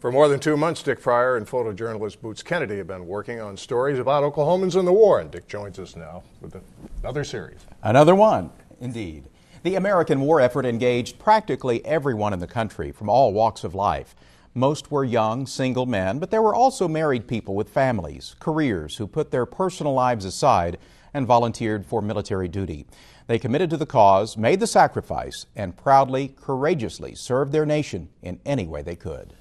For more than 2 months, Dick Pryor and photojournalist Boots Kennedy have been working on stories about Oklahomans in the war, and Dick joins us now with another series. Another one, indeed. The American war effort engaged practically everyone in the country from all walks of life. Most were young, single men, but there were also married people with families, careers who put their personal lives aside and volunteered for military duty. They committed to the cause, made the sacrifice, and proudly, courageously served their nation in any way they could.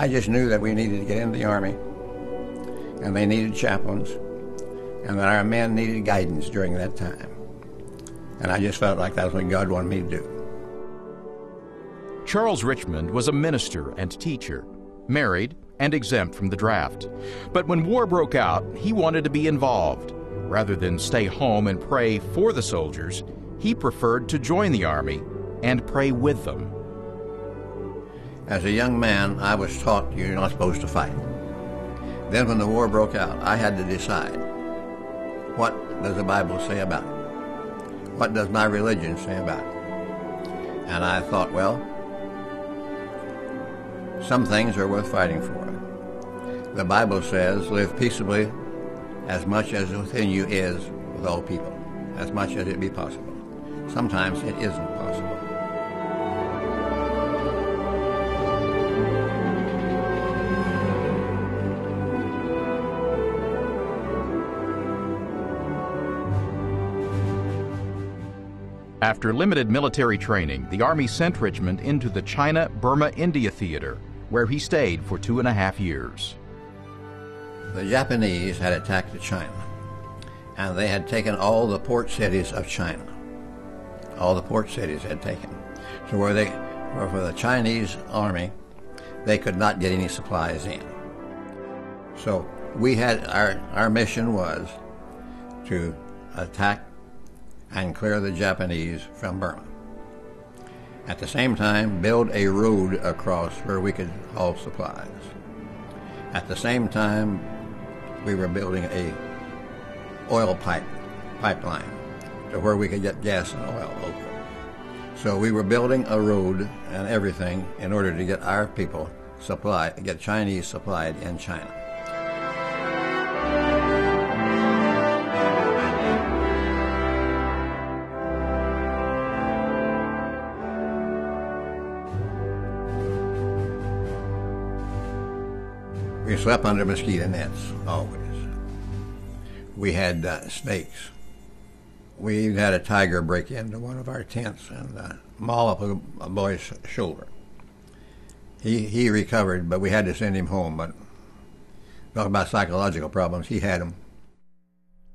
I just knew that we needed to get into the Army, and they needed chaplains, and that our men needed guidance during that time. And I just felt like that was what God wanted me to do. Charles Richmond was a minister and teacher, married and exempt from the draft. But when war broke out, he wanted to be involved. Rather than stay home and pray for the soldiers, he preferred to join the Army and pray with them. As a young man, I was taught you're not supposed to fight. Then when the war broke out, I had to decide, what does the Bible say about it? What does my religion say about it? And I thought, well, some things are worth fighting for. The Bible says, live peaceably as much as within you is with all people, as much as it be possible. Sometimes it isn't possible. After limited military training, the Army sent Richmond into the China-Burma-India Theater, where he stayed for 2.5 years. The Japanese had attacked China, and they had taken all the port cities of China. All the port cities had taken. So for the Chinese army, they could not get any supplies in. So we had, our mission was to attack and clear the Japanese from Burma. At the same time, build a road across where we could haul supplies. At the same time, we were building a oil pipeline to where we could get gas and oil local. So we were building a road and everything in order to get our people supplied, get Chinese supplied in China. We slept under mosquito nets, always. We had snakes. We even had a tiger break into one of our tents and maul up a boy's shoulder. He recovered, but we had to send him home. But talk about psychological problems, he had them.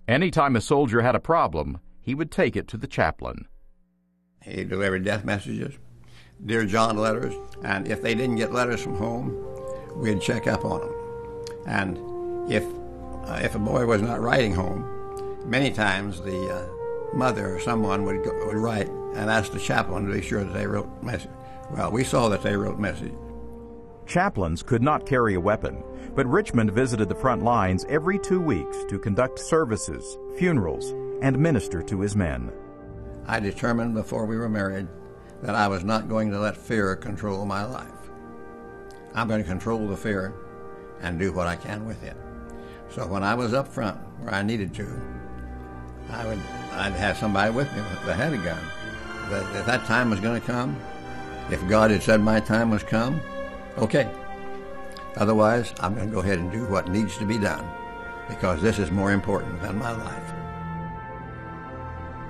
Anytime a soldier had a problem, he would take it to the chaplain. He delivered death messages, Dear John letters, and if they didn't get letters from home, we'd check up on them. And if a boy was not writing home, many times the mother or someone would write and ask the chaplain to be sure that they wrote message. Well, we saw that they wrote message. Chaplains could not carry a weapon, but Richmond visited the front lines every 2 weeks to conduct services, funerals, and minister to his men. I determined before we were married that I was not going to let fear control my life. I'm going to control the fear and do what I can with it. So when I was up front where I needed to, I'd have somebody with me that had a gun. But if that time was going to come, if God had said my time was come, okay. Otherwise, I'm going to go ahead and do what needs to be done, because this is more important than my life.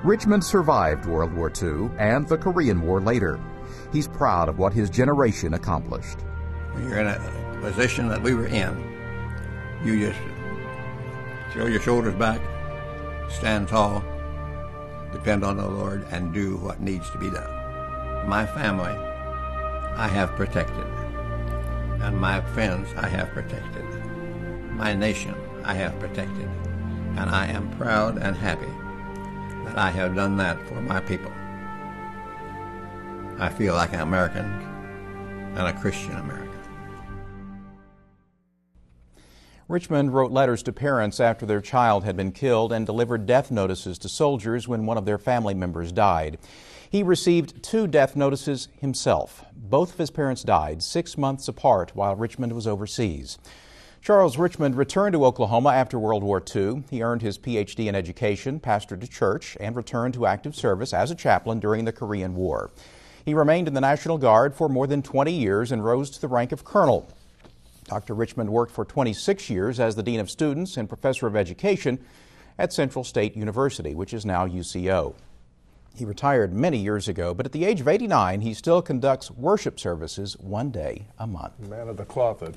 Richmond survived World War II and the Korean War later. He's proud of what his generation accomplished. When you're in a position that we were in, you just throw your shoulders back, stand tall, depend on the Lord, and do what needs to be done. My family, I have protected, and my friends, I have protected. My nation, I have protected, and I am proud and happy that I have done that for my people. I feel like an American and a Christian American. Richmond wrote letters to parents after their child had been killed and delivered death notices to soldiers when one of their family members died. He received 2 death notices himself. Both of his parents died 6 months apart while Richmond was overseas. Charles Richmond returned to Oklahoma after World War II. He earned his Ph.D. in education, pastored a church, and returned to active service as a chaplain during the Korean War. He remained in the National Guard for more than 20 years and rose to the rank of colonel. Dr. Richmond worked for 26 years as the Dean of Students and Professor of Education at Central State University, which is now UCO. He retired many years ago, but at the age of 89, he still conducts worship services 1 day a month. Man of the cloth, a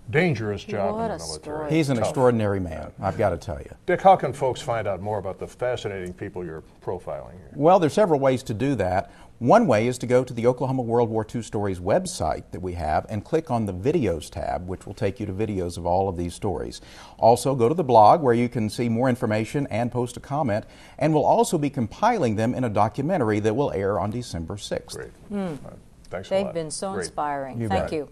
dangerous job What in the a military. story. He's an Tough. extraordinary man, I've got to tell you. Dick, how can folks find out more about the fascinating people you're profiling here? Well, there's several ways to do that. One way is to go to the Oklahoma World War II Stories website that we have and click on the Videos tab, which will take you to videos of all of these stories. Also, go to the blog where you can see more information and post a comment, and we'll also be compiling them in a documentary that will air on December 6th. Great. Thanks a lot. They've been so Great. inspiring. You Thank bet. you.